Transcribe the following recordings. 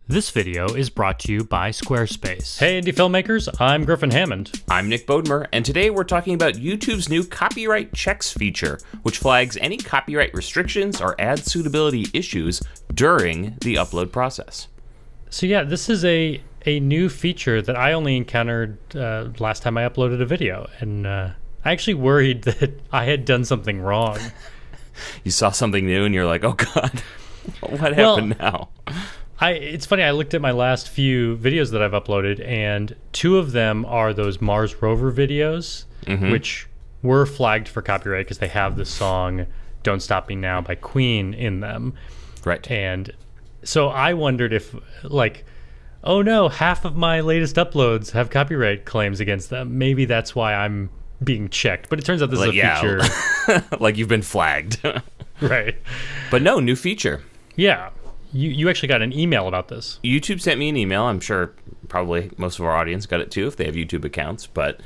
This video is brought to you by Squarespace. Hey indie filmmakers, I'm Griffin Hammond. I'm Nick Bodmer, and today we're talking about YouTube's new copyright checks feature, which flags any copyright restrictions or ad suitability issues during the upload process. So yeah, this is a new feature that I only encountered last time I uploaded a video, and I actually worried that I had done something wrong. You saw something new and you're like, oh God, what happened now? It's funny, I looked at my last few videos that I've uploaded, and two of them are those Mars rover videos, which were flagged for copyright because they have the song Don't Stop Me Now by Queen in them. Right. And so I wondered if, like, oh no, half of my latest uploads have copyright claims against them. Maybe that's why I'm being checked. But it turns out this is a feature. Like you've been flagged. Right. But no, new feature. Yeah. You actually got an email about this. YouTube sent me an email. I'm sure probably most of our audience got it too if they have YouTube accounts. But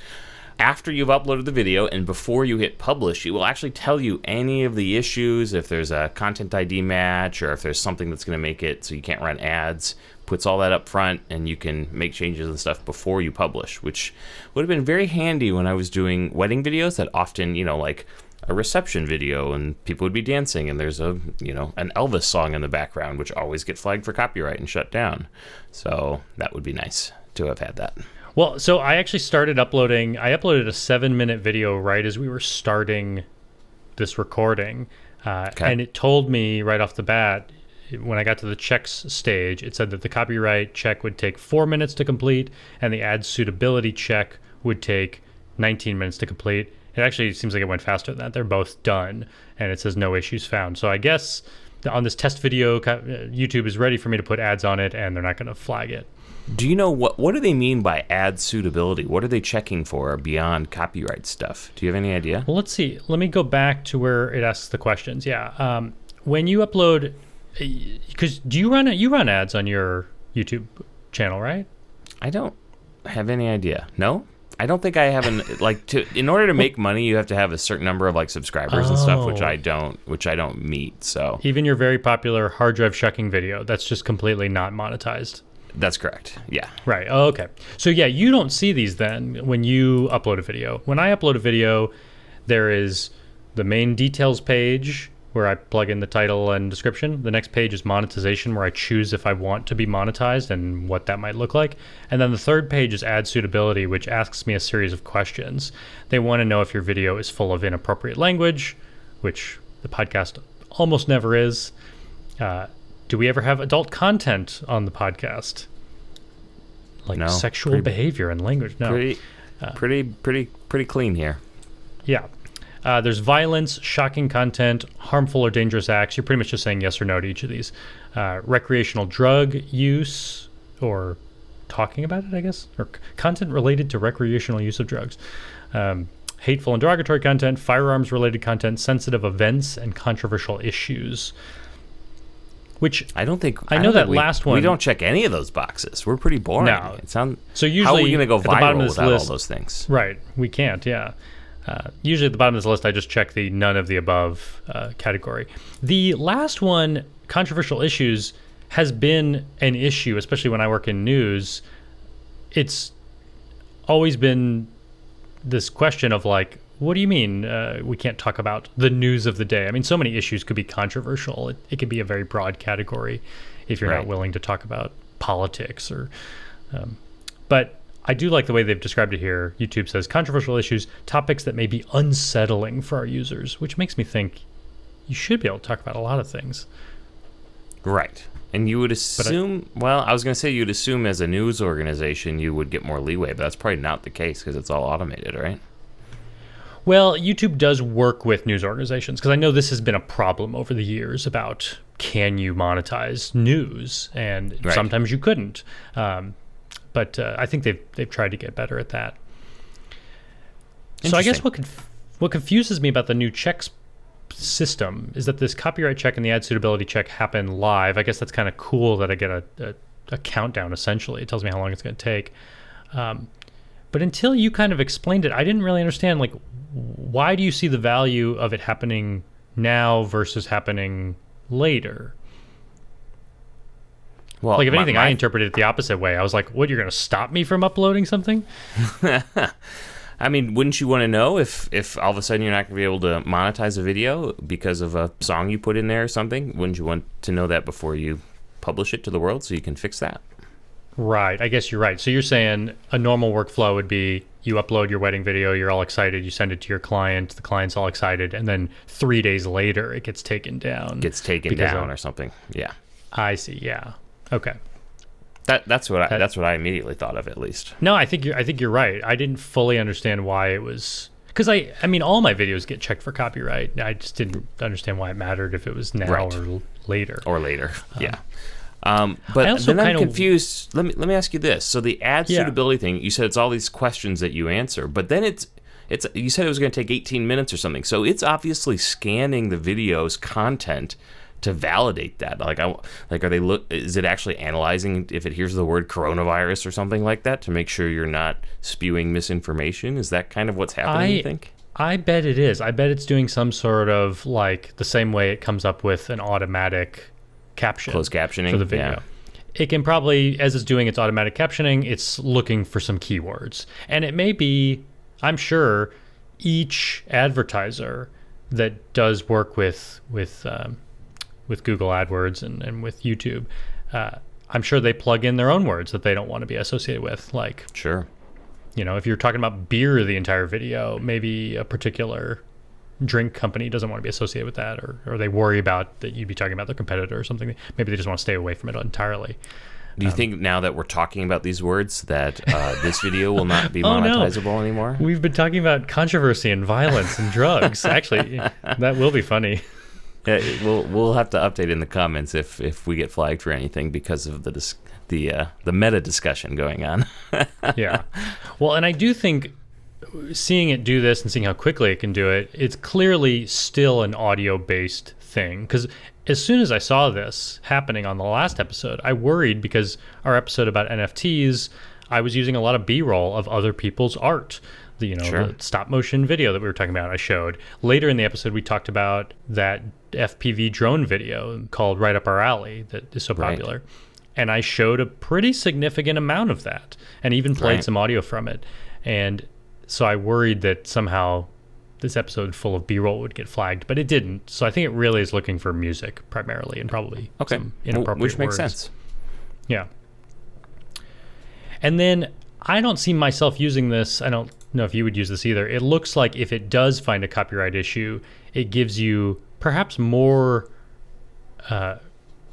after you've uploaded the video and before you hit publish, it will actually tell you any of the issues, if there's a content ID match or if there's something that's going to make it so you can't run ads. Puts all that up front and you can make changes and stuff before you publish, which would have been very handy when I was doing wedding videos that often, like a reception video and people would be dancing and there's an Elvis song in the background, which always get flagged for copyright and shut down. So that would be nice to have had that. Well, so I actually started uploading. I uploaded a 7-minute video right as we were starting this recording. And it told me right off the bat, when I got to the checks stage, it said that the copyright check would take 4 minutes to complete and the ad suitability check would take 19 minutes to complete. It actually seems like it went faster than that. They're both done, and it says no issues found. So I guess on this test video, YouTube is ready for me to put ads on it, and they're not going to flag it. Do you know what do they mean by ad suitability? What are they checking for beyond copyright stuff? Do you have any idea? Well, let's see. Let me go back to where it asks the questions. Yeah. When you upload, because you run ads on your YouTube channel, right? I don't have any idea. No? I don't think I have in order to make money, you have to have a certain number of subscribers and stuff, which I don't meet. So even your very popular hard drive shucking video, that's just completely not monetized. That's correct. Yeah. Right. Oh, okay. So yeah, you don't see these then when you upload a video. When I upload a video, there is the main details page where I plug in the title and description. The next page is monetization, where I choose if I want to be monetized and what that might look like. And then the third page is ad suitability, which asks me a series of questions. They want to know if your video is full of inappropriate language, which the podcast almost never is. Do we ever have adult content on the podcast? No, sexual behavior and language? No. Pretty clean here. Yeah. There's violence, shocking content, harmful or dangerous acts. You're pretty much just saying yes or no to each of these. Recreational drug use, or talking about it, I guess, or content related to recreational use of drugs. Hateful and derogatory content, firearms-related content, sensitive events, and controversial issues. Which I know that last one. We don't check any of those boxes. We're pretty boring. No. So usually, how are we going to go viral without all those things? Right. We can't. Yeah. Usually at the bottom of this list, I just check the none of the above category. The last one, controversial issues, has been an issue, especially when I work in news. It's always been this question of what do you mean we can't talk about the news of the day? I mean, so many issues could be controversial. It could be a very broad category if you're not willing to talk about politics but I do like the way they've described it here. YouTube says controversial issues, topics that may be unsettling for our users, which makes me think you should be able to talk about a lot of things. Right. And you would assume, I was going to say you'd assume as a news organization you would get more leeway, but that's probably not the case because it's all automated, right? Well, YouTube does work with news organizations because I know this has been a problem over the years about can you monetize news, and sometimes you couldn't. But I think they've tried to get better at that. So I guess what confuses me about the new checks system is that this copyright check and the ad suitability check happen live. I guess that's kind of cool that I get a countdown, essentially. It tells me how long it's going to take. But until you kind of explained it, I didn't really understand, why do you see the value of it happening now versus happening later? Well, like if anything, I interpreted it the opposite way. I was like, what, you're going to stop me from uploading something? I mean, wouldn't you want to know if all of a sudden you're not going to be able to monetize a video because of a song you put in there or something? Wouldn't you want to know that before you publish it to the world so you can fix that? Right. I guess you're right. So you're saying a normal workflow would be you upload your wedding video, you're all excited, you send it to your client, the client's all excited, and then 3 days later it gets taken down. Or something. Yeah. I see. Yeah. Okay. That's what I immediately thought of, at least. No, I think you're right. I didn't fully understand why it was, because I mean all my videos get checked for copyright. I just didn't understand why it mattered if it was now or later. Yeah. But then I'm confused. Let me ask you this. So the ad suitability thing, you said it's all these questions that you answer, but then it's you said it was going to take 18 minutes or something. So it's obviously scanning the video's content to validate that. Is it actually analyzing if it hears the word coronavirus or something like that to make sure you're not spewing misinformation? Is that kind of what's happening, you think? I bet it is. I bet it's doing some sort of, like, the same way it comes up with an automatic caption. Closed captioning for the video. Yeah. It can probably, as it's doing its automatic captioning, it's looking for some keywords. And it may be, I'm sure, each advertiser that does work with Google AdWords and with YouTube, I'm sure they plug in their own words that they don't want to be associated with. Like, sure, if you're talking about beer the entire video, maybe a particular drink company doesn't want to be associated with that, or they worry about that you'd be talking about their competitor or something. Maybe they just want to stay away from it entirely. Do you think now that we're talking about these words that this video will not be monetizable anymore? We've been talking about controversy and violence and drugs. Actually, that will be funny. Yeah, we'll have to update in the comments if we get flagged for anything because of the meta discussion going on. Yeah, well, and I do think seeing it do this and seeing how quickly it can do it, it's clearly still an audio-based thing. Because as soon as I saw this happening on the last episode, I worried because our episode about NFTs, I was using a lot of B-roll of other people's art. The stop motion video that we were talking about, I showed. Later in the episode, we talked about that FPV drone video called Right Up Our Alley that is so popular. Right. And I showed a pretty significant amount of that and even played some audio from it. And so I worried that somehow this episode full of B-roll would get flagged, but it didn't. So I think it really is looking for music primarily and probably some inappropriate which makes words. Sense. Yeah. And then I don't see myself using this. I don't know if you would use this either. It looks like if it does find a copyright issue, it gives you perhaps more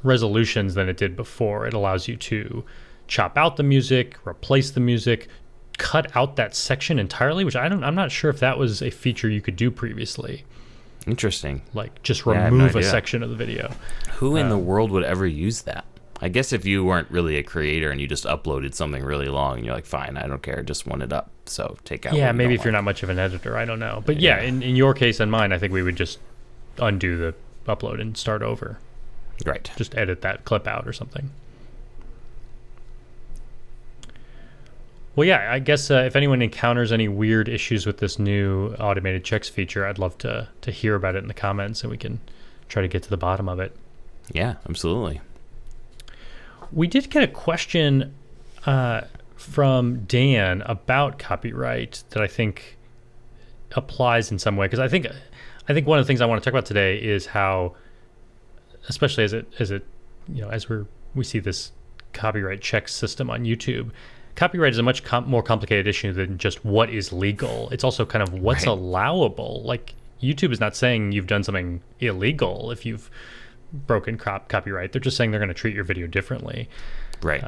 resolutions than it did before. It allows you to chop out the music, replace the music, cut out that section entirely, which I'm not sure if that was a feature you could do previously. Interesting. Like just remove a section of the video. Who in the world would ever use that? I guess if you weren't really a creator and you just uploaded something really long and you're like, fine, I don't care, just want it up. So take out. Yeah, maybe if you're not much of an editor, I don't know. But yeah, in your case and mine, I think we would just undo the upload and start over. Right. Just edit that clip out or something. Well, yeah, I guess if anyone encounters any weird issues with this new automated checks feature, I'd love to hear about it in the comments and we can try to get to the bottom of it. Yeah, absolutely. We did get a question from Dan about copyright that I think applies in some way, because I think one of the things I want to talk about today is how, especially as we see this copyright check system on YouTube, copyright is a much more complicated issue than just what is legal. It's also kind of what's allowable. Like YouTube is not saying you've done something illegal if you've broken copyright. They're just saying they're going to treat your video differently. Right.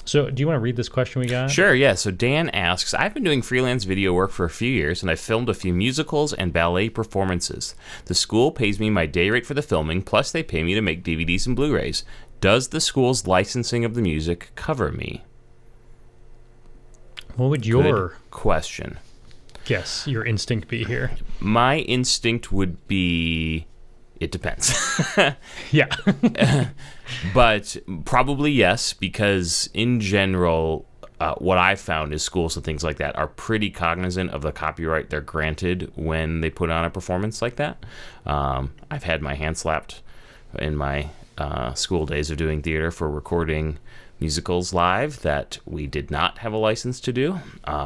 So do you want to read this question we got? Sure, yeah. So Dan asks, I've been doing freelance video work for a few years, and I've filmed a few musicals and ballet performances. The school pays me my day rate for the filming, plus they pay me to make DVDs and Blu-rays. Does the school's licensing of the music cover me? What would your question? Guess, your instinct be here? My instinct would be, it depends. Yeah. But probably yes, because in general, what I've found is schools and things like that are pretty cognizant of the copyright they're granted when they put on a performance like that. I've had my hand slapped in my school days of doing theater for recording musicals live that we did not have a license to do.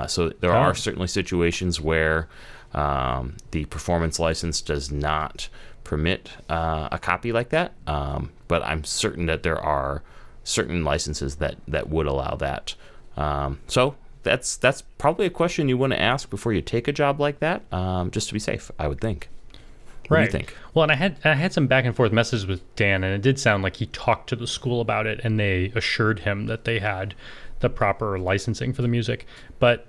So there are certainly situations where the performance license does not permit a copy like that. But I'm certain that there are certain licenses that would allow that. So that's probably a question you want to ask before you take a job like that, just to be safe, I would think. What do you think? Well, and I had some back and forth messages with Dan, and it did sound like he talked to the school about it, and they assured him that they had the proper licensing for the music. But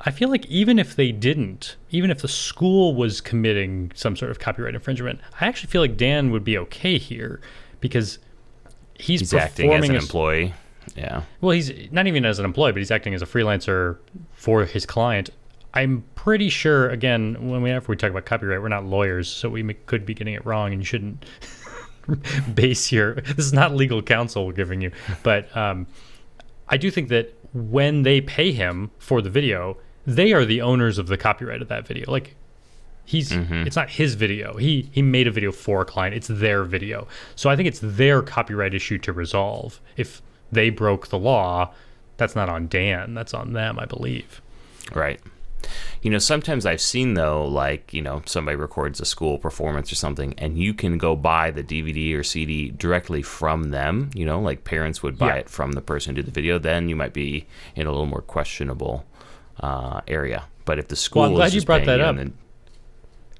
I feel like even if they didn't, even if the school was committing some sort of copyright infringement, I actually feel like Dan would be okay here because he's acting as an employee. Yeah. Well, he's not even as an employee, but he's acting as a freelancer for his client. I'm pretty sure, again, whenever we talk about copyright, we're not lawyers, so we could be getting it wrong, and you shouldn't base this is not legal counsel we're giving you. But I do think that when they pay him for the video, they are the owners of the copyright of that video. Like, it's not his video. He made a video for a client. It's their video. So I think it's their copyright issue to resolve. If they broke the law, that's not on Dan. That's on them, I believe. Right. Sometimes I've seen, though, like, somebody records a school performance or something, and you can go buy the DVD or CD directly from them, like parents would buy it from the person who did the video. Then you might be in a little more questionable area. But if the school I'm glad you brought that up.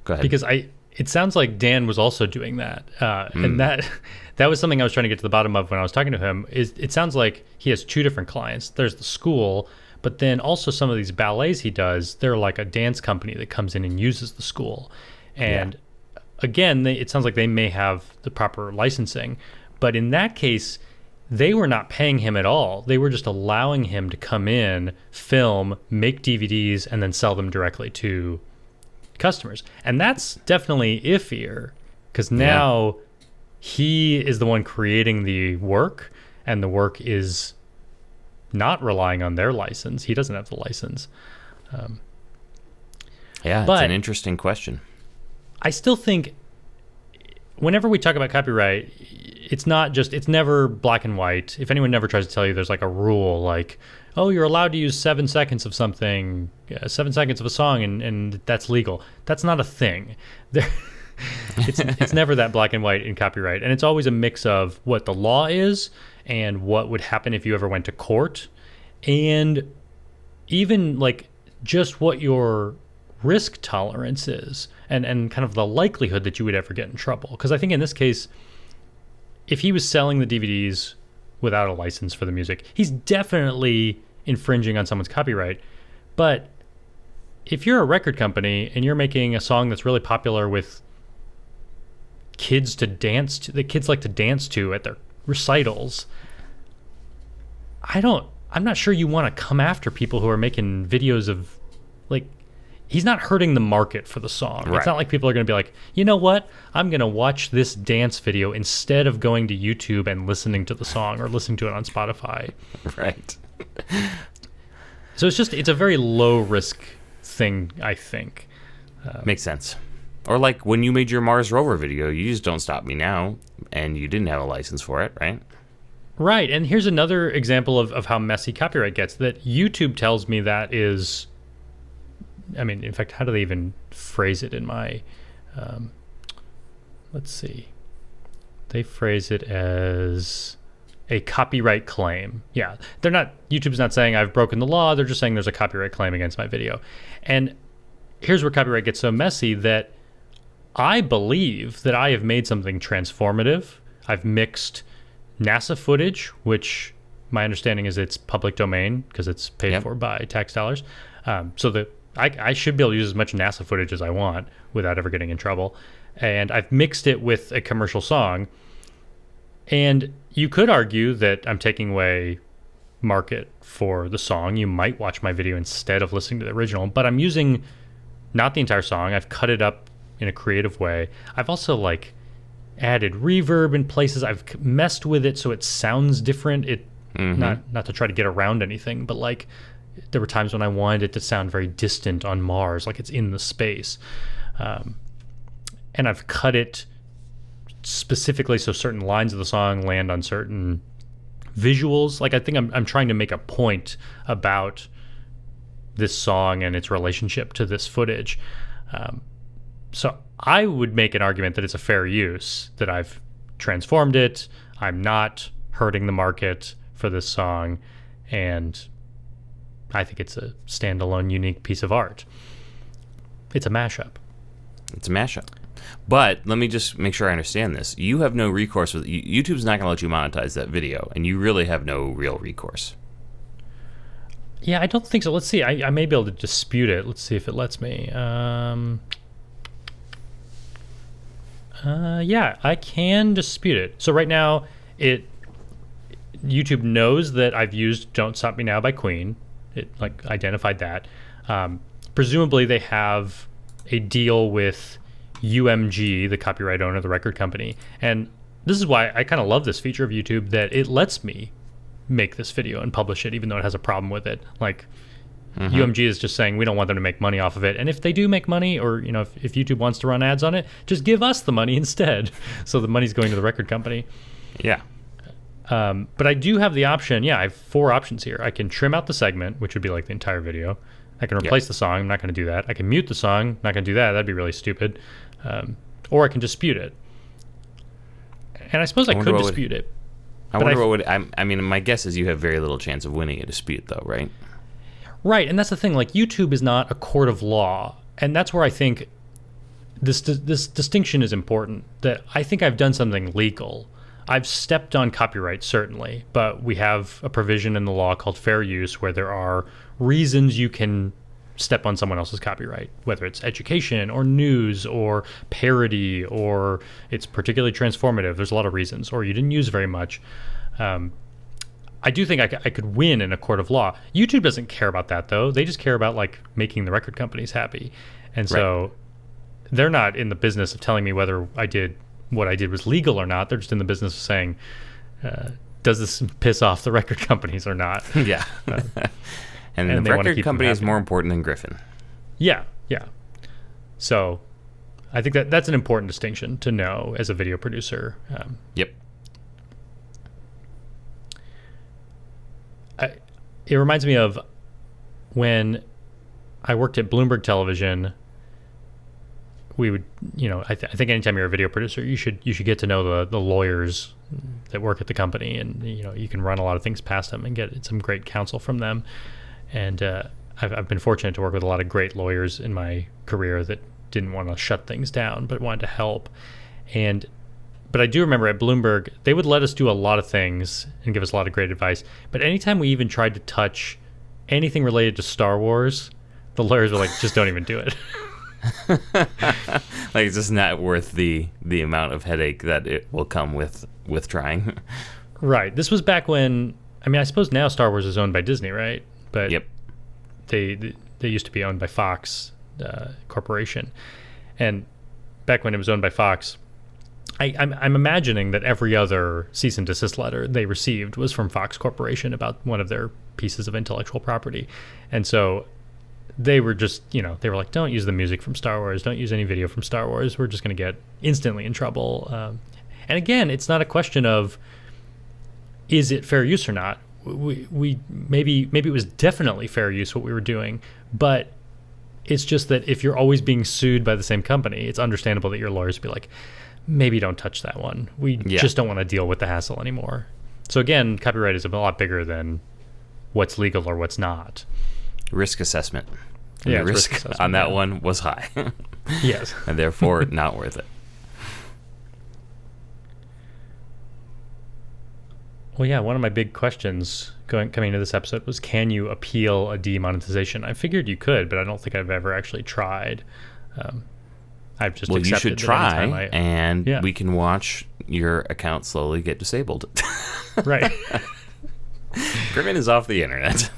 Go ahead. Because it sounds like Dan was also doing that. And that was something I was trying to get to the bottom of when I was talking to him. It sounds like he has two different clients. There's the school, but then also some of these ballets he does, they're like a dance company that comes in and uses the school. And again, it sounds like they may have the proper licensing. But in that case, they were not paying him at all. They were just allowing him to come in, film, make DVDs, and then sell them directly to customers. And that's definitely iffier because now he is the one creating the work, and the work is not relying on their license. He doesn't have the license. It's an interesting question. I still think whenever we talk about copyright, it's never black and white. If anyone never tries to tell you there's like a rule like, oh, you're allowed to use 7 seconds of something, 7 seconds of a song, and that's legal. That's not a thing. It's never that black and white in copyright. And it's always a mix of what the law is and what would happen if you ever went to court, and even like just what your risk tolerance is and kind of the likelihood that you would ever get in trouble. Because I think in this case, if he was selling the DVDs without a license for the music, he's definitely infringing on someone's copyright. But if you're a record company and you're making a song that's really popular with kids to dance to, that kids like to dance to at their recitals, I'm not sure you want to come after people who are making videos of, like, he's not hurting the market for the song. Right. It's not like people are going to be like, you know what? I'm going to watch this dance video instead of going to YouTube and listening to the song or listening to it on Spotify. Right. So it's a very low risk thing, I think. Makes sense. Or like when you made your Mars rover video, you just Don't Stop Me Now, and you didn't have a license for it, right? Right. And here's another example of how messy copyright gets, that YouTube tells me that is, I mean, in fact, how do they even phrase it in my, let's see. They phrase it as a copyright claim. Yeah. YouTube's not saying I've broken the law. They're just saying there's a copyright claim against my video. And here's where copyright gets so messy, that I believe that I have made something transformative. I've mixed NASA footage, which my understanding is it's public domain because it's paid for by tax dollars. So that I should be able to use as much NASA footage as I want without ever getting in trouble. And I've mixed it with a commercial song. And you could argue that I'm taking away market for the song. You might watch my video instead of listening to the original, but I'm using not the entire song. I've cut it up in a creative way. I've also like added reverb in places. I've messed with it so it sounds different. Not to try to get around anything, but like there were times when I wanted it to sound very distant on Mars, like it's in the space. And I've cut it specifically so certain lines of the song land on certain visuals. Like I think I'm trying to make a point about this song and its relationship to this footage. So I would make an argument that it's a fair use, that I've transformed it. I'm not hurting the market for this song, and I think it's a standalone, unique piece of art. It's a mashup. It's a mashup. But let me just make sure I understand this. You have no recourse with YouTube's not going to let you monetize that video, and you really have no real recourse. Yeah, I don't think so. Let's see. I may be able to dispute it. Let's see if it lets me. Yeah, I can dispute it. So right now, YouTube knows that I've used "Don't Stop Me Now" by Queen. It like identified that. Presumably, they have a deal with UMG, the copyright owner, the record company, and this is why I kind of love this feature of YouTube, that it lets me make this video and publish it, even though it has a problem with it. Like UMG is just saying we don't want them to make money off of it, and if they do make money, or if YouTube wants to run ads on it, just give us the money instead. So the money's going to the record company. Yeah. But I do have the option. Yeah, I have 4 options here. I can trim out the segment, which would be like the entire video. I can replace the song. I'm not going to do that. I can mute the song. Not going to do that. That'd be really stupid. Or I can dispute it. And I suppose I could dispute it. I wonder what would... I mean, my guess is you have very little chance of winning a dispute, though, right? Right, and that's the thing. Like, YouTube is not a court of law. And that's where I think this distinction is important. That I think I've done something legal. I've stepped on copyright, certainly, but we have a provision in the law called fair use where there are reasons you can step on someone else's copyright, whether it's education or news or parody or it's particularly transformative. There's a lot of reasons, or you didn't use very much. I do think I could win in a court of law. YouTube doesn't care about that, though. They just care about like making the record companies happy. And so they're not in the business of telling me whether what I did was legal or not. They're just in the business of saying, does this piss off the record companies or not? Yeah. And the record company is more important than Griffin. Yeah, yeah. So I think that's an important distinction to know as a video producer. Yep. It reminds me of when I worked at Bloomberg Television. We would, I think anytime you're a video producer, you should get to know the lawyers that work at the company, and you can run a lot of things past them and get some great counsel from them. And I've been fortunate to work with a lot of great lawyers in my career that didn't want to shut things down but wanted to help. But I do remember at Bloomberg, they would let us do a lot of things and give us a lot of great advice. But anytime we even tried to touch anything related to Star Wars, the lawyers were like, just don't even do it. Like, it's just not worth the amount of headache that it will come with trying. Right. This was back when, I suppose now Star Wars is owned by Disney, right? But yep. They used to be owned by Fox Corporation. And back when it was owned by Fox, I'm imagining that every other cease and desist letter they received was from Fox Corporation about one of their pieces of intellectual property. And so they were just, they were like, don't use the music from Star Wars. Don't use any video from Star Wars. We're just going to get instantly in trouble. And again, it's not a question of, is it fair use or not? We maybe it was definitely fair use what we were doing, but it's just that if you're always being sued by the same company, it's understandable that your lawyers would be like, maybe don't touch that one. We just don't want to deal with the hassle anymore. So again, copyright is a lot bigger than what's legal or what's not. Risk assessment. And the risk on that one was high. Yes. And therefore not worth it. Well, yeah, one of my big questions coming into this episode was, can you appeal a demonetization? I figured you could, but I don't think I've ever actually tried. I've just accepted. You should try, and yeah. We can watch your account slowly get disabled. Right. Griffin is off the internet.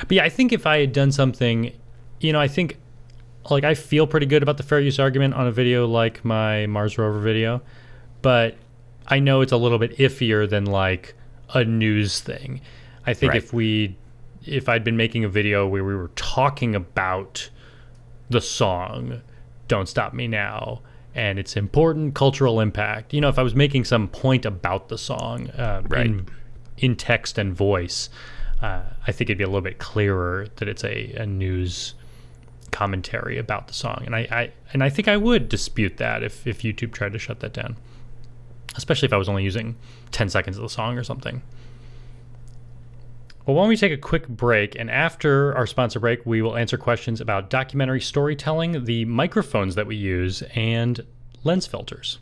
But yeah, I think if I had done something, I think, like, I feel pretty good about the fair use argument on a video like my Mars rover video, but I know it's a little bit iffier than like a news thing. I think if I'd been making a video where we were talking about the song "Don't Stop Me Now" and its important cultural impact. You know, if I was making some point about the song in text and voice, I think it'd be a little bit clearer that it's a news commentary about the song. And I think I would dispute that if YouTube tried to shut that down, especially if I was only using 10 seconds of the song or something. Well, why don't we take a quick break, and after our sponsor break, we will answer questions about documentary storytelling, the microphones that we use, and lens filters.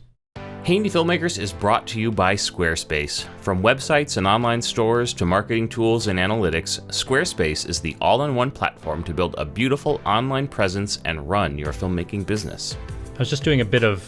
Hey Indie Filmmakers is brought to you by Squarespace. From websites and online stores to marketing tools and analytics, Squarespace is the all-in-one platform to build a beautiful online presence and run your filmmaking business. I was just doing a bit of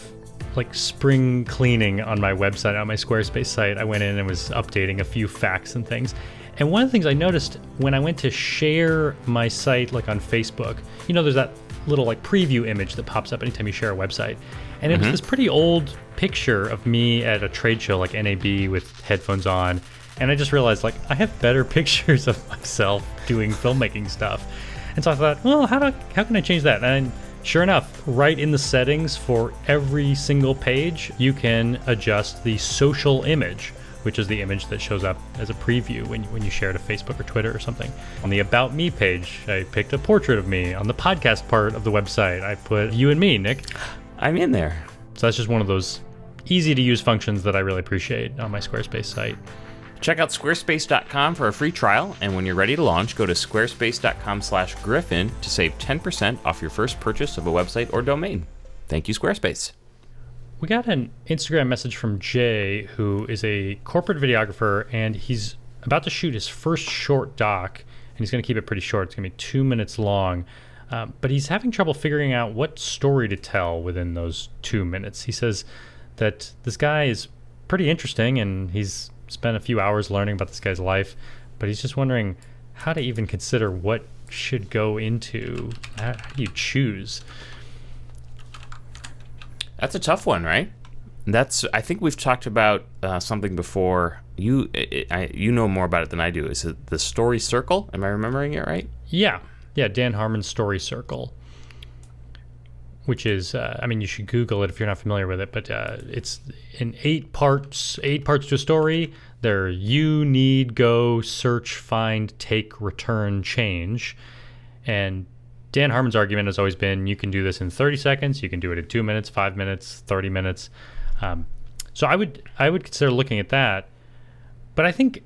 like spring cleaning on my website, on my Squarespace site. I went in and was updating a few facts and things. And one of the things I noticed when I went to share my site, like on Facebook, you know, there's that little like preview image that pops up anytime you share a website. And it was this pretty old picture of me at a trade show like NAB with headphones on. And I just realized, like, I have better pictures of myself doing filmmaking stuff. And so I thought, well, how can I change that? And sure enough, right in the settings for every single page, you can adjust the social image, which is the image that shows up as a preview when you share it to Facebook or Twitter or something. On the About Me page, I picked a portrait of me. On the podcast part of the website, I put you and me, Nick. I'm in there. So that's just one of those easy to use functions that I really appreciate on my Squarespace site. Check out squarespace.com for a free trial, and when you're ready to launch, go to squarespace.com/Griffin to save 10% off your first purchase of a website or domain. Thank you, Squarespace. We got an Instagram message from Jay, who is a corporate videographer, and he's about to shoot his first short doc, and he's going to keep it pretty short. It's going to be 2 minutes long, but he's having trouble figuring out what story to tell within those 2 minutes. He says that this guy is pretty interesting, and he's spent a few hours learning about this guy's life, but he's just wondering how to even consider what should go into, how do you choose? That's a tough one, right? I think we've talked about something before. You know more about it than I do. Is it the story circle? Am I remembering it right? Yeah, Dan Harmon's story circle, which is, you should Google it if you're not familiar with it, but it's in 8 parts to a story. They're you, need, go, search, find, take, return, change. And Dan Harmon's argument has always been you can do this in 30 seconds, you can do it in 2 minutes, 5 minutes, 30 minutes. So I would consider looking at that. But I think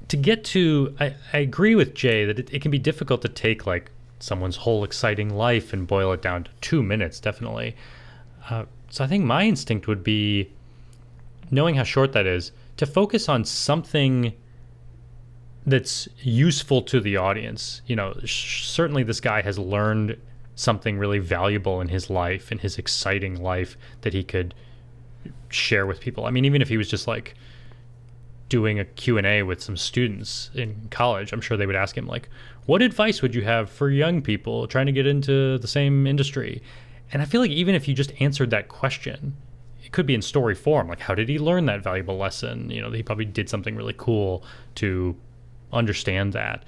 to get to, I agree with Jay that it can be difficult to take like someone's whole exciting life and boil it down to 2 minutes, definitely. So I think my instinct would be, knowing how short that is, to focus on something that's useful to the audience. You know, certainly this guy has learned something really valuable in his life, in his exciting life, that he could share with people. I mean, even if he was just like doing a Q&A with some students in college, I'm sure they would ask him like, what advice would you have for young people trying to get into the same industry? And I feel like even if you just answered that question, it could be in story form. Like, how did he learn that valuable lesson? You know, he probably did something really cool to understand that.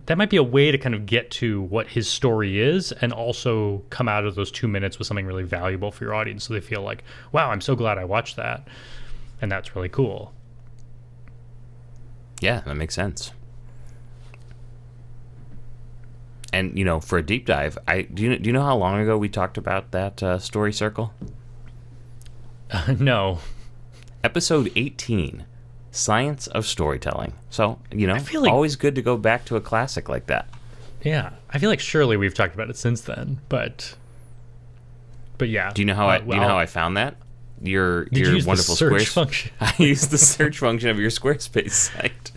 That might be a way to kind of get to what his story is and also come out of those 2 minutes with something really valuable for your audience, so they feel like, wow, I'm so glad I watched that. And that's really cool. Yeah, that makes sense. And, you know, for a deep dive, do you know how long ago we talked about that story circle? No. Episode 18, Science of Storytelling. So, you know, I feel like, always good to go back to a classic like that. Yeah, I feel like surely we've talked about it since then, but yeah. Do you know how I found that? Your use wonderful the search Squarespace function? I used the search function of your Squarespace site.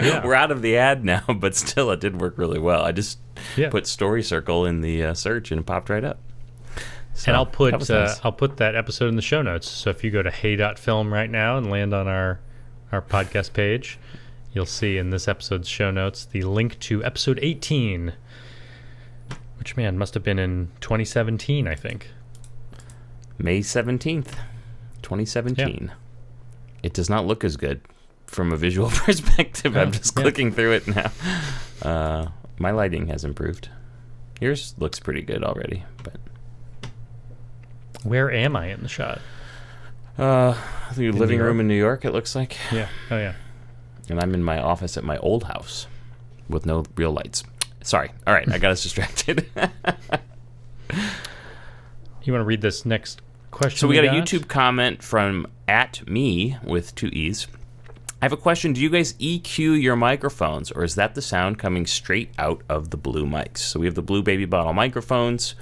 Yeah. We're out of the ad now, but still, it did work really well. I just put Story Circle in the search, and it popped right up. So, and I'll put nice. I'll put that episode in the show notes. So if you go to hey.film right now and land on our podcast page, you'll see in this episode's show notes the link to episode 18, which, man, must have been in 2017, I think. May 17th, 2017. Yeah. It does not look as good from a visual perspective. I'm just clicking through it now. My lighting has improved. Yours looks pretty good already, but Where am I in the shot? The living New room in New York, it looks like. Yeah. Oh, yeah. And I'm in my office at my old house with no real lights. Sorry. All right, I got us distracted. You want to read this next question? So we got a YouTube comment from @me with 2 E's. I have a question. Do you guys EQ your microphones, or is that the sound coming straight out of the Blue mics? So we have the Blue Baby Bottle microphones.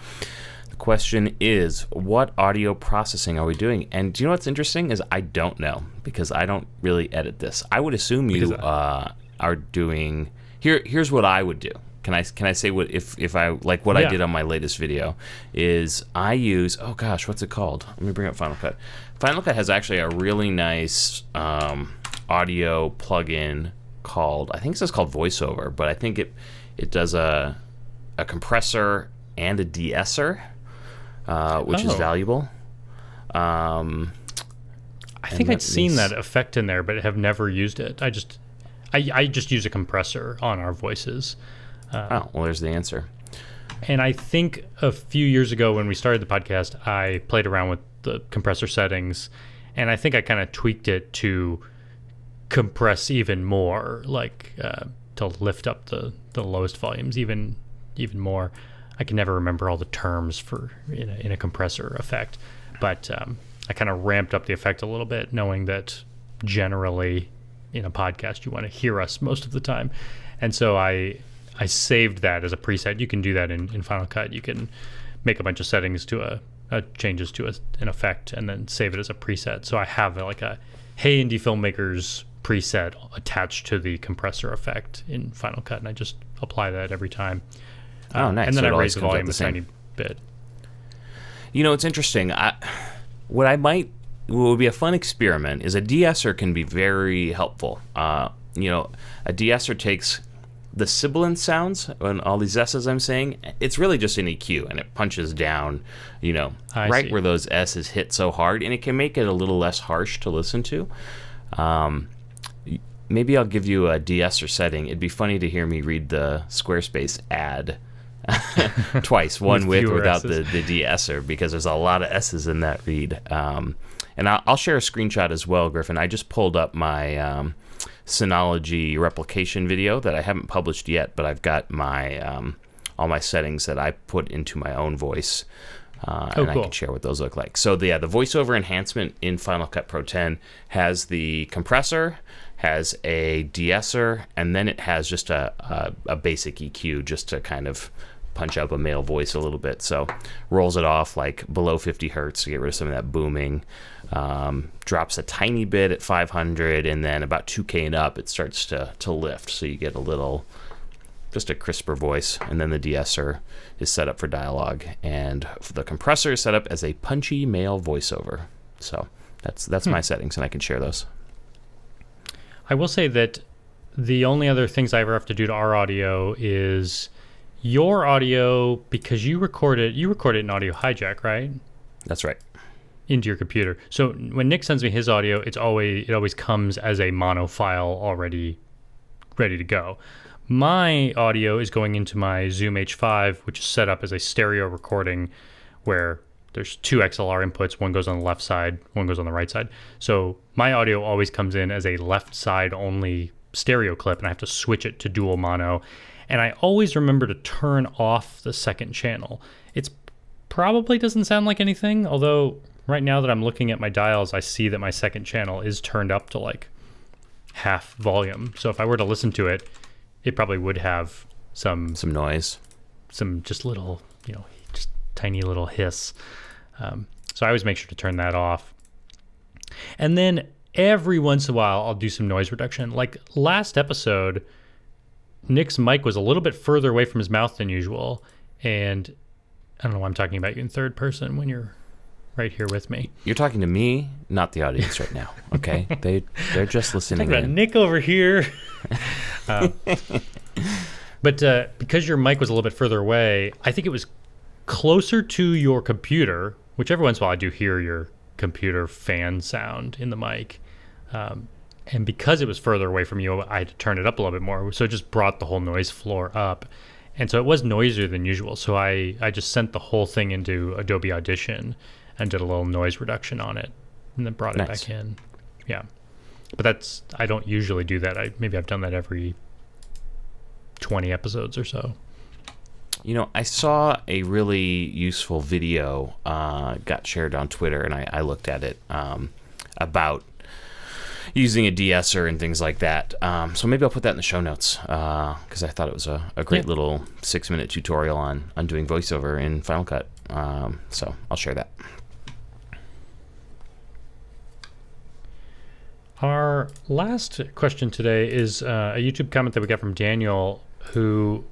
The question is, what audio processing are we doing? And do you know what's interesting is I don't know, because I don't really edit this. I would assume you are doing... Here's what I would do. Can I say what if I like what I did on my latest video is I use, oh gosh, what's it called? Let me bring up Final Cut. Final Cut has actually a really nice audio plugin called, I think it's just called VoiceOver, but I think it does a compressor and a de-esser, which is valuable. I think I'd seen that effect in there, but have never used it. I just use a compressor on our voices. Well, there's the answer. And I think a few years ago when we started the podcast, I played around with the compressor settings, and I think I kind of tweaked it to compress even more, like to lift up the lowest volumes even more. I can never remember all the terms for in a compressor effect, but I kind of ramped up the effect a little bit, knowing that generally in a podcast you want to hear us most of the time. And so I saved that as a preset. You can do that in Final Cut. You can make a bunch of settings to changes to an effect and then save it as a preset. So I have like a Hey Indie Filmmakers preset attached to the compressor effect in Final Cut, and I just apply that every time. Oh, nice. And then So I raise the volume a tiny bit. You know, it's interesting. What would be a fun experiment is a de-esser can be very helpful. A de-esser takes the sibilant sounds and all these S's I'm saying, it's really just an EQ, and it punches down, right where those S's hit so hard, and it can make it a little less harsh to listen to. Maybe I'll give you a de-esser setting. It'd be funny to hear me read the Squarespace ad twice, one without the de-esser, because there's a lot of S's in that read. And I'll share a screenshot as well, Griffin. I just pulled up my Synology replication video that I haven't published yet, but I've got my all my settings that I put into my own voice, and cool. I can share what those look like. So the voiceover enhancement in Final Cut Pro 10 has the compressor, has a de-esser, and then it has just a basic EQ just to kind of punch up a male voice a little bit. So rolls it off like below 50 hertz to get rid of some of that booming. Drops a tiny bit at 500, and then about 2K and up it starts to lift, so you get just a crisper voice. And then the de-esser is set up for dialogue, and the compressor is set up as a punchy male voiceover. So that's my settings, and I can share those. I will say that the only other things I ever have to do to our audio is your audio, because you record it in Audio Hijack, right? That's right. Into your computer. So when Nick sends me his audio, it always comes as a mono file already ready to go. My audio is going into my Zoom H5, which is set up as a stereo recording where there's 2 XLR inputs. One goes on the left side, one goes on the right side. So my audio always comes in as a left side only stereo clip, and I have to switch it to dual mono. And I always remember to turn off the second channel. It's probably doesn't sound like anything, although right now that I'm looking at my dials, I see that my second channel is turned up to like half volume. So if I were to listen to it, it probably would have some noise, some just little, just tiny little hiss. So I always make sure to turn that off. And then every once in a while, I'll do some noise reduction. Like last episode, Nick's mic was a little bit further away from his mouth than usual. And I don't know why I'm talking about you in third person when you're right here with me. You're talking to me, not the audience right now, okay? They're just listening I'm talking about Nick over here. But because your mic was a little bit further away, I think it was closer to your computer, which every once in a while I do hear your computer fan sound in the mic. And because it was further away from you, I had to turn it up a little bit more. So it just brought the whole noise floor up. And so it was noisier than usual. So I just sent the whole thing into Adobe Audition and did a little noise reduction on it, and then brought it back in. Yeah, but I don't usually do that. Maybe I've done that every 20 episodes or so. I saw a really useful video got shared on Twitter, and I looked at it about using a Deesser and things like that. So maybe I'll put that in the show notes because I thought it was a great little 6-minute tutorial on doing voiceover in Final Cut. So I'll share that. Our last question today is a YouTube comment that we got from Daniel, who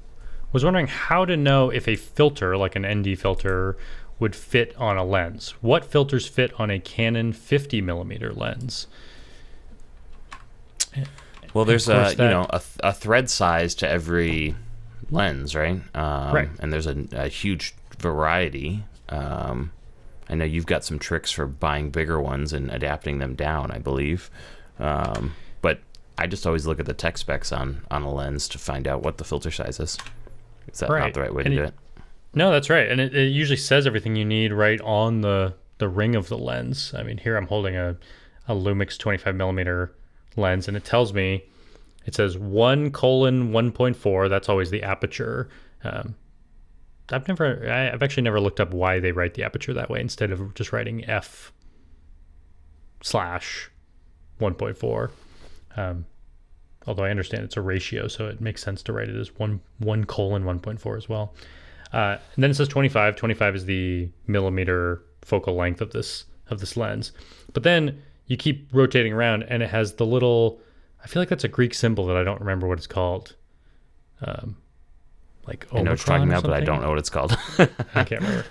was wondering how to know if a filter, like an ND filter, would fit on a lens. What filters fit on a Canon 50mm lens? Well, there's a thread size to every lens, right? Right. And there's a huge variety. I know you've got some tricks for buying bigger ones and adapting them down, I believe. But I just always look at the tech specs on a lens to find out what the filter size is. Is that not the right way to do it? No, that's right. And it usually says everything you need right on the ring of the lens. I mean, here I'm holding a Lumix 25mm lens, and it tells me, it says 1:1.4. That's always the aperture. I've actually never looked up why they write the aperture that way instead of just writing f/1.4. Although I understand it's a ratio, so it makes sense to write it as 1:1.4 as well. And then it says 25. 25 is the millimeter focal length of this lens. But then you keep rotating around, and it has the little, I feel like that's a Greek symbol that I don't remember what it's called. Like I know what you're talking about, but I don't know what it's called. I can't remember.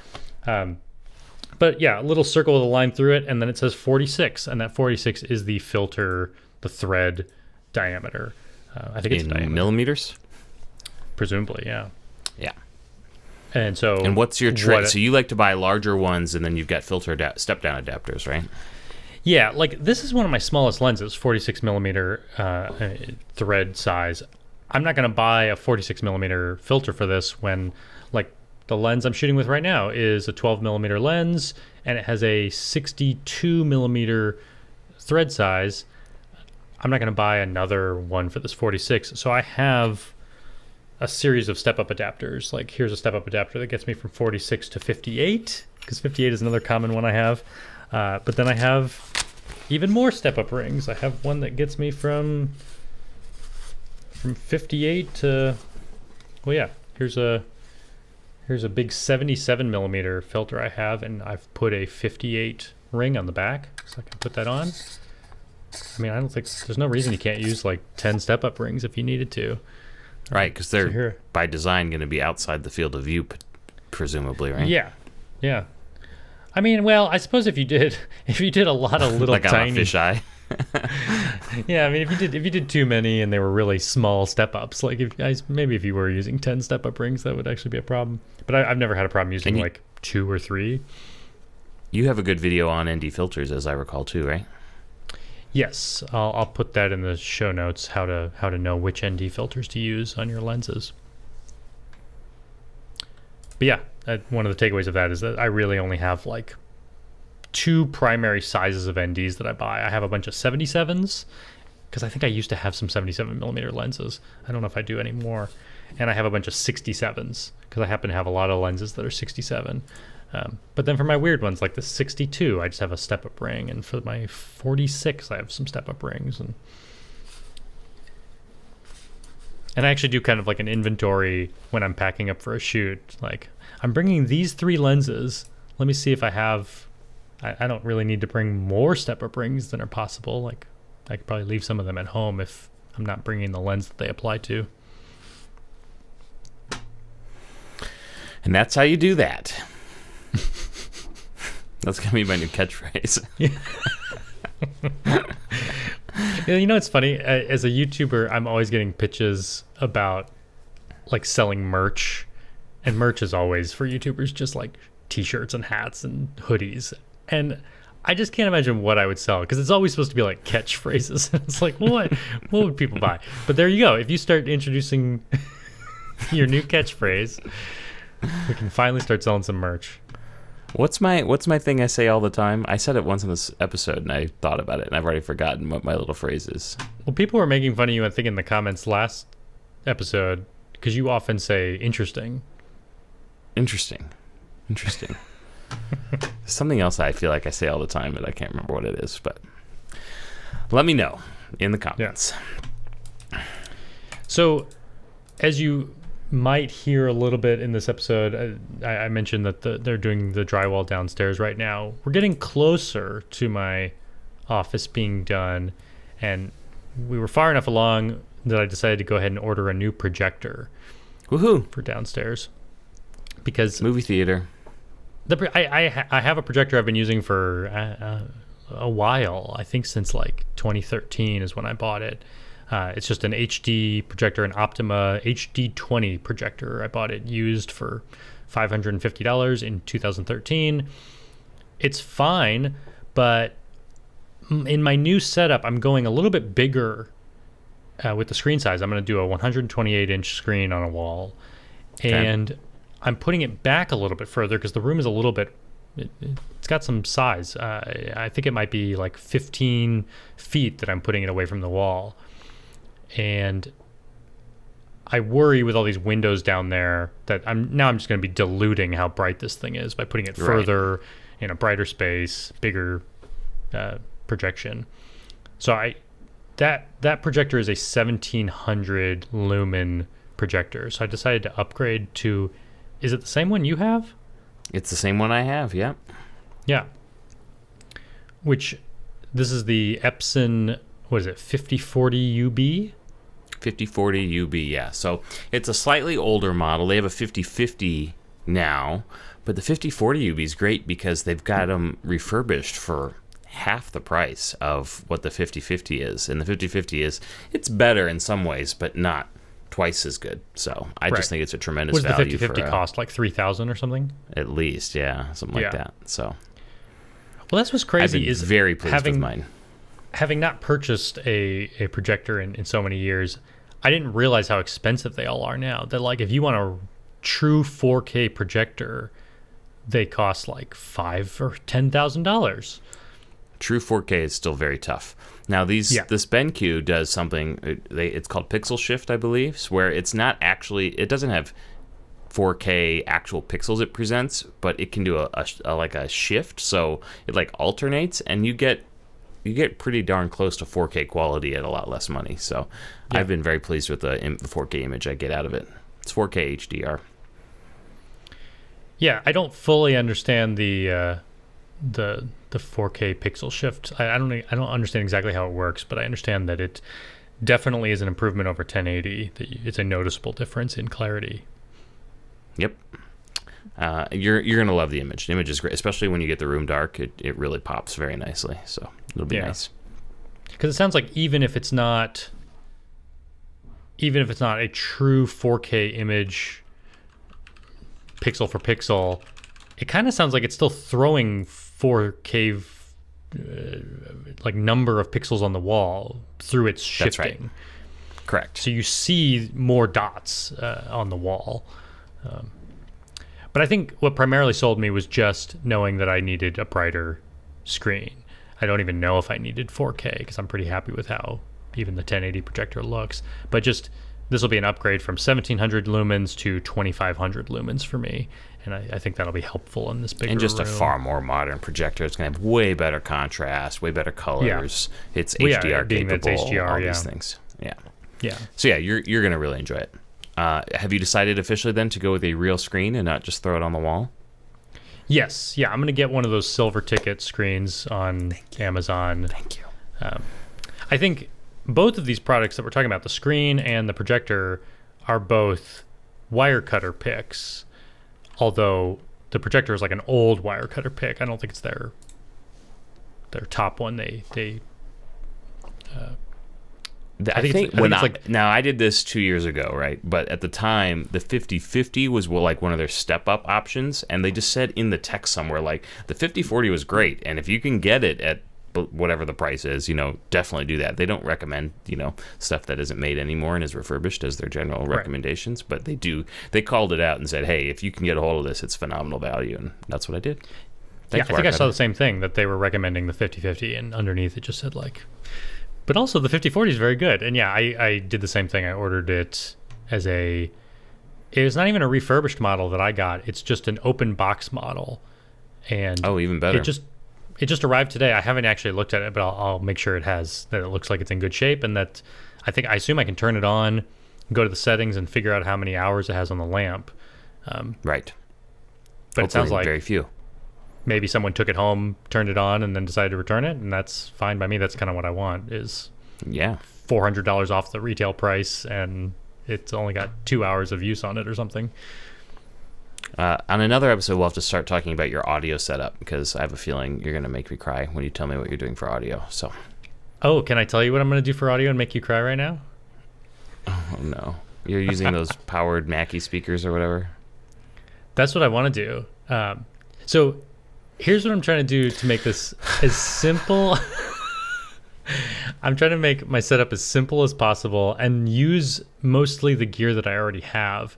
But yeah, a little circle with a line through it, and then it says 46, and that 46 is the filter, the thread diameter. I think it's in diameter. Millimeters? Presumably, yeah. Yeah. And what's your trick? So you like to buy larger ones, and then you've got filter step-down adapters, right? Yeah, like this is one of my smallest lenses, 46mm thread size. I'm not going to buy a 46mm filter for this when, like, the lens I'm shooting with right now is a 12mm lens, and it has a 62mm thread size. I'm not going to buy another one for this 46. So I have a series of step-up adapters. Like, here's a step-up adapter that gets me from 46 to 58, because 58 is another common one I have. But then I have even more step-up rings. I have one that gets me from 58 to, well, yeah, here's a big 77mm filter I have, and I've put a 58 ring on the back, so I can put that on. I mean, I don't think there's no reason you can't use like 10 step-up rings if you needed to. Right, because they're by design going to be outside the field of view, presumably, right? Yeah, yeah. I mean, well, I suppose if you did a lot of little like tiny on a fisheye. Yeah, I mean, if you did too many and they were really small step-ups, like maybe if you were using 10 step-up rings, that would actually be a problem. But I've never had a problem using like 2 or 3. You have a good video on ND filters, as I recall, too, right? Yes, I'll put that in the show notes, how to know which ND filters to use on your lenses. But yeah, one of the takeaways of that is that I really only have like 2 primary sizes of NDs that I buy. I have a bunch of 77s, because I think I used to have some 77mm lenses. I don't know if I do anymore. And I have a bunch of 67s, because I happen to have a lot of lenses that are 67. But then for my weird ones, like the 62, I just have a step-up ring. And for my 46, I have some step-up rings. And I actually do kind of like an inventory when I'm packing up for a shoot. Like, I'm bringing these 3 lenses. Let me see if I have... I don't really need to bring more step-up rings than are possible. Like, I could probably leave some of them at home if I'm not bringing the lens that they apply to. And that's how you do that. That's going to be my new catchphrase. Yeah, you know, it's funny. As a YouTuber, I'm always getting pitches about like selling merch. And merch is always, for YouTubers, just like t-shirts and hats and hoodies. And I just can't imagine what I would sell, because it's always supposed to be like catchphrases. It's like, what would people buy? But there you go. If you start introducing your new catchphrase, we can finally start selling some merch. What's my thing I say all the time? I said it once in this episode, and I thought about it, and I've already forgotten what my little phrase is. Well, people were making fun of you, I think, in the comments last episode, because you often say interesting. Interesting. Something else I feel like I say all the time, but I can't remember what it is. But let me know in the comments. Yeah. So, as you might hear a little bit in this episode, I mentioned that they're doing the drywall downstairs right now. We're getting closer to my office being done, and we were far enough along that I decided to go ahead and order a new projector. Woohoo! For downstairs, because movie theater. I have a projector I've been using for a while. I think since like 2013 is when I bought it. It's just an HD projector, an Optima HD20 projector. I bought it used for $550 in 2013. It's fine, but in my new setup, I'm going a little bit bigger with the screen size. I'm going to do a 128-inch screen on a wall, and I'm putting it back a little bit further because the room is a little bit, it's got some size. I think it might be like 15 feet that I'm putting it away from the wall. And I worry with all these windows down there that I'm just going to be diluting how bright this thing is by putting it further in a brighter space, bigger projection. So that projector is a 1700 lumen projector. So I decided to upgrade to, is it the same one you have? It's the same one I have, yeah. Yeah. Which, this is the Epson, what is it, 5040 UB? 5040 UB, yeah. So it's a slightly older model. They have a 5050 now, but the 5040 UB is great because they've got them refurbished for half the price of what the 5050 is. And the 5050 it's better in some ways, but not twice as good. So I just think it's a tremendous value. What does the 5050 cost? Like $3,000 or something? At least, yeah, something like that. So, well, that's what's crazy. I've been very pleased with mine. Having not purchased a projector in so many years, I didn't realize how expensive they all are now. That like if you want a true 4K projector, they cost like $5,000 or $10,000. True 4K is still very tough. Now this BenQ does something. It's called pixel shift, I believe, where it's not actually. It doesn't have 4K actual pixels it presents, but it can do a shift, so it like alternates, and you get pretty darn close to 4K quality at a lot less money. So I've been very pleased with the 4K image I get out of it. It's 4K HDR. Yeah, I don't fully understand the 4K pixel shift. I don't understand exactly how it works, but I understand that it definitely is an improvement over 1080. It's a noticeable difference in clarity. Yep. You're gonna love the image. The image is great, especially when you get the room dark. It really pops very nicely. So it'll be nice. Because it sounds like even if it's not a true 4K image, pixel for pixel, it kind of sounds like it's still throwing 4K like number of pixels on the wall through its shifting. That's right. Correct. So you see more dots on the wall. But I think what primarily sold me was just knowing that I needed a brighter screen. I don't even know if I needed 4K because I'm pretty happy with how even the 1080 projector looks. But just this will be an upgrade from 1700 lumens to 2500 lumens for me. And I think that'll be helpful in this bigger and just room. A far more modern projector. It's going to have way better contrast, way better colors. Yeah. It's HDR capable, HDR, all these things. Yeah. Yeah. So yeah, you're going to really enjoy it. Have you decided officially then to go with a real screen and not just throw it on the wall? Yes. Yeah, I'm going to get one of those silver ticket screens on Amazon. Thank you. I think both of these products that we're talking about, the screen and the projector, are both wire cutter picks. Although the projector is like an old wire cutter pick. I don't think it's their top one. I think now I did this 2 years ago, right? But at the time, the 5050 was like one of their step-up options, and they just said in the text somewhere like the 5040 was great, and if you can get it at whatever the price is, definitely do that. They don't recommend, stuff that isn't made anymore and is refurbished as their general recommendations, but they called it out and said, hey, if you can get a hold of this, it's phenomenal value, and that's what I did. Thanks, I think I saw the same thing, that they were recommending the 50/50, and underneath it just said but also the 50/40 is very good. And yeah, I did the same thing. I ordered it as it was not even a refurbished model that I got. It's just an open box model. And even better. It just arrived today. I haven't actually looked at it, but I'll make sure that it looks like it's in good shape, and that I assume I can turn it on, go to the settings, and figure out how many hours it has on the lamp. Right. But hopefully it sounds like very few. Maybe someone took it home, turned it on, and then decided to return it, and that's fine by me. That's kind of what I want, is $400 off the retail price, and it's only got 2 hours of use on it or something. On another episode, we'll have to start talking about your audio setup, because I have a feeling you're going to make me cry when you tell me what you're doing for audio. So. Oh, can I tell you what I'm going to do for audio and make you cry right now? Oh, no. You're using those powered Mackie speakers or whatever? That's what I want to do. So here's what I'm trying to do to make this as simple. I'm trying to make my setup as simple as possible and use mostly the gear that I already have.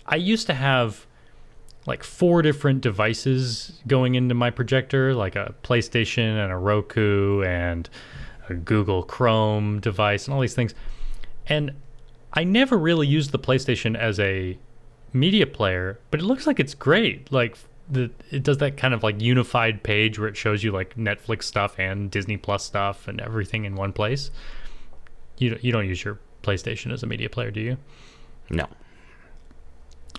I used to have 4 different devices going into my projector, like a PlayStation and a Roku and a Google Chrome device and all these things. And I never really used the PlayStation as a media player, but it looks like it's great. It does that kind of unified page where it shows you Netflix stuff and Disney Plus stuff and everything in one place. You don't use your PlayStation as a media player, do you? No.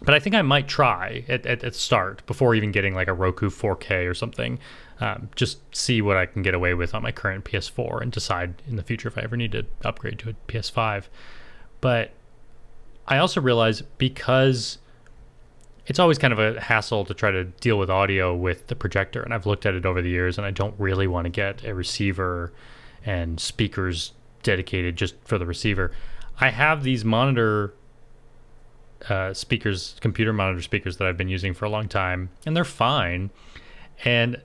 But I think I might try at start, before even getting a Roku 4K or something, just see what I can get away with on my current PS4 and decide in the future if I ever need to upgrade to a PS5. But I also realize, because it's always kind of a hassle to try to deal with audio with the projector, and I've looked at it over the years, and I don't really want to get a receiver and speakers dedicated just for the receiver. I have these monitor speakers, computer monitor speakers, that I've been using for a long time, and they're fine. And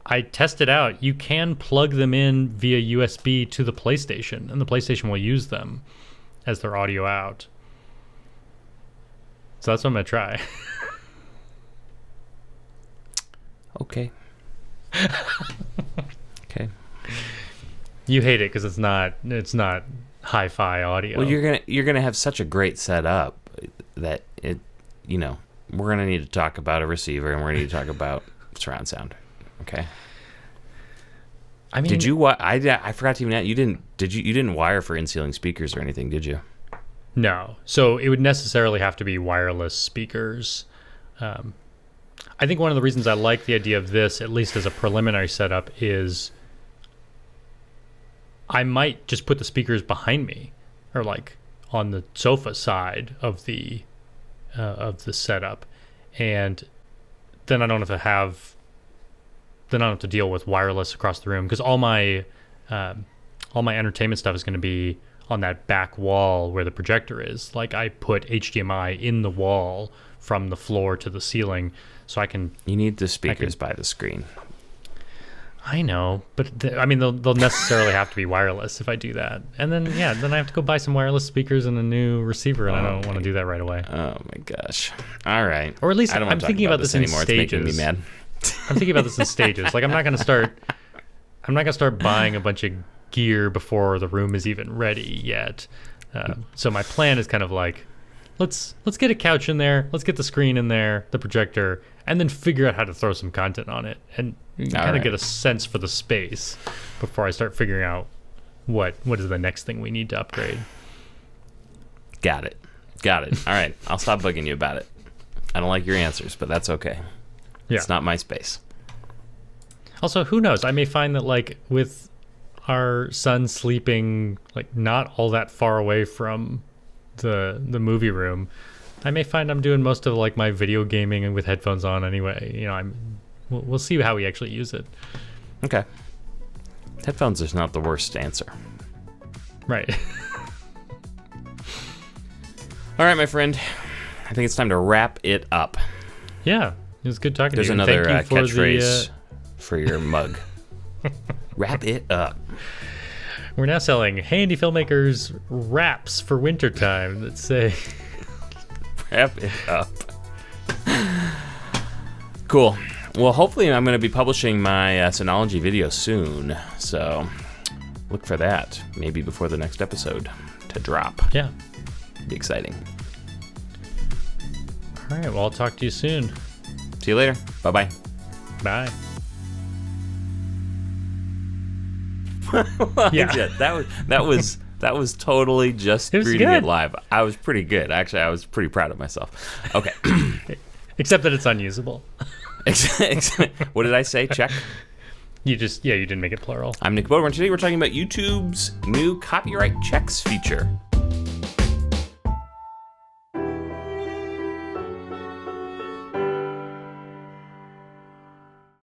I tested out, you can plug them in via USB to the PlayStation, and the PlayStation will use them as their audio out. So that's what I'm going to try. Okay. Okay. You hate it because it's not hi-fi audio. Well, you're gonna have such a great setup that we're gonna need to talk about a receiver, and we're gonna need to talk about surround sound. Okay. I mean, did you? I forgot to even ask. You didn't wire for in-ceiling speakers or anything, did you? No. So it would necessarily have to be wireless speakers. I think one of the reasons I like the idea of this, at least as a preliminary setup, is I might just put the speakers behind me, or on the sofa side of the setup, and then I don't have to deal with wireless across the room, because all my entertainment stuff is going to be on that back wall where the projector is. I put HDMI in the wall from the floor to the ceiling, so I can. You need the speakers by the screen. I know, but they'll necessarily have to be wireless if I do that, and then I have to go buy some wireless speakers and a new receiver, and I don't want to do that right away. Oh my gosh! All right, or at least I'm thinking about this in anymore. stages. It's making me mad. I'm thinking about this in stages. I'm not going to start buying a bunch of gear before the room is even ready yet. So my plan is kind of let's get a couch in there, let's get the screen in there, the projector, and then figure out how to throw some content on it, and kind of get a sense for the space before I start figuring out what is the next thing we need to upgrade. Got it. All right, I'll stop bugging you about it. I don't like your answers, but that's okay. Yeah. It's not my space. Also, who knows? I may find that with our son sleeping not all that far away from the movie room, I may find I'm doing most of my video gaming with headphones on anyway. We'll see how we actually use it. Okay. Headphones is not the worst answer. Right. All right, my friend. I think it's time to wrap it up. Yeah, it was good talking to you. There's another catchphrase for your mug. Wrap it up. We're now selling handy filmmakers wraps for wintertime that say... Wrap it up. Cool. Well, hopefully I'm going to be publishing my Synology video soon, so look for that maybe before the next episode to drop. Yeah. Be exciting. All right, well, I'll talk to you soon. See you later. Bye-bye. Bye. Yeah, that was totally just reading it live. I was pretty good. Actually, I was pretty proud of myself. Okay. Except that it's unusable. What did I say? Check. You didn't make it plural. I'm Nick Bodemer, and today we're talking about YouTube's new copyright checks feature.